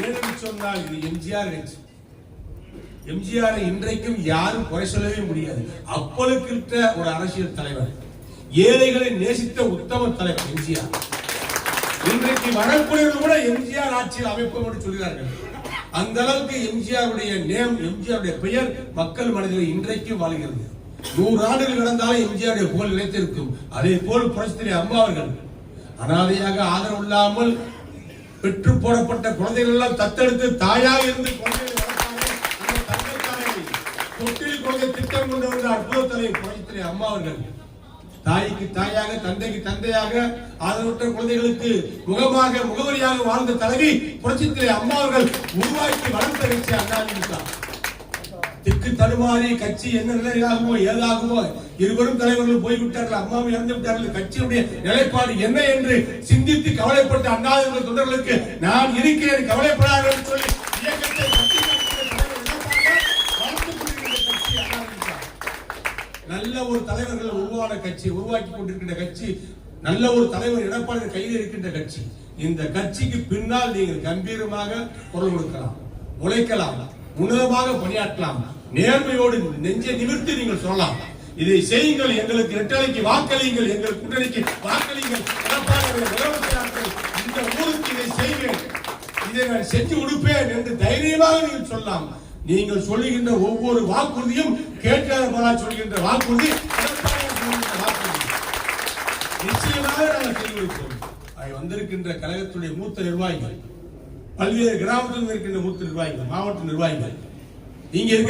ஏன்னு சொன்னால் இது எம்ஜிஆர் கட்சி. எம்ஜிஆர் இன்றைக்கும் யாரும் குறை சொல்லவே முடியாது. அப்பொழுது ஒரு அரசியல் தலைவர், ஏழைகளை நேசித்த உத்தம தலைவர் எம்ஜிஆர். இன்றைக்கு வரக்கூடியவர்கள் கூட எம்ஜிஆர் ஆட்சியில் அமைப்பு சொல்கிறார்கள். அந்த அளவுக்கு எம்ஜிஆருடைய நேம், எம்ஜிஆருடைய பெயர் மக்கள் மனதில் இன்றைக்கும் வாழ்கிறது. 100 ஆண்டுகள் நடந்தாலும் எம்ஜிஆருடைய புகழ் நிலைத்திருக்கும். அதே போல் புரட்சித்தலைவி அம்மா அவர்கள் அனாதையாக ஆதரவு இல்லாமல் பெற்று போடப்பட்ட குழந்தைகள் எல்லாம் தத்தெடுத்து தாயாக இருந்து குழந்தைகளை வளர்த்தார்கள். அந்த தந்தைக்காரை தொட்டில் குழந்தை திட்டம் கொண்டு வந்த அற்புத தலைவர் புரட்சித்தலைவி அம்மா அவர்கள் தாய்க்கு தாயாக, தந்தைக்கு தந்தையாக, ஆதரவற்ற குழந்தைகளுக்கு முகவரியாக வாழ்ந்த தலைவி புரட்சித்தலைவி அம்மா அவர்கள் உருவாக்கி வளர்த்த கட்சி அதிமுக. திக்கு தடுமாறி கட்சி என்ன நிலையாகுமோ ஏதாகுமோ, இருவரும் தலைவர்கள் போய்விட்டார்கள், அம்மாவை இறந்து விட்டார்கள், கட்சியுடைய நிலைப்பாடு என்ன என்று சிந்தித்து கவலைப்பட்ட அண்ணாதிமுக தொண்டர்களுக்கு நான் இருக்கிறேன், கவலைப்படார்கள் சொல்லி இயக்கத்தை நல்ல ஒரு தலைவர்கள் உருவான கட்சி, உருவாக்கி கொண்டிருக்கின்ற கட்சி, நல்ல ஒரு தலைவர் எடப்பாடி கையில் இருக்கின்ற கட்சி. இந்த கட்சிக்கு பின்னால் நீங்கள் கம்பீரமாக குரல் கொடுக்கலாம், உழைக்கலாம், உன்னதமாக பணியாற்றலாம், நேர்மையோடு நெஞ்சை நிமிர்த்தி நீங்கள் சொல்லலாம். இதை செய்யுங்கள், எங்களுக்கு இரட்டலைக்கு வாக்களியுங்கள், எங்கள் கூட்டணிக்கு வாக்களியுங்கள், முதலமைச்சர் இந்த ஊருக்கு இதை செய்வேன், இதை நான் செஞ்சு கொடுப்பேன் என்று தைரியமாக நீங்கள் சொல்லலாம். நீங்கள் சொல்லுகின்ற ஒவ்வொரு வாக்குறுதியும் கேட்காத சொல்கின்ற வாக்குறுதி நிச்சயமாக நாங்கள் செய்து கொடுப்போம். வந்திருக்கின்ற கழகத்துடைய மூத்த நிர்வாகிகள், பல்வேறு கிராமத்தில் இருக்கின்ற மூத்த நிர்வாகிகள், மாவட்ட நிர்வாகிகள், இங்க இருக்க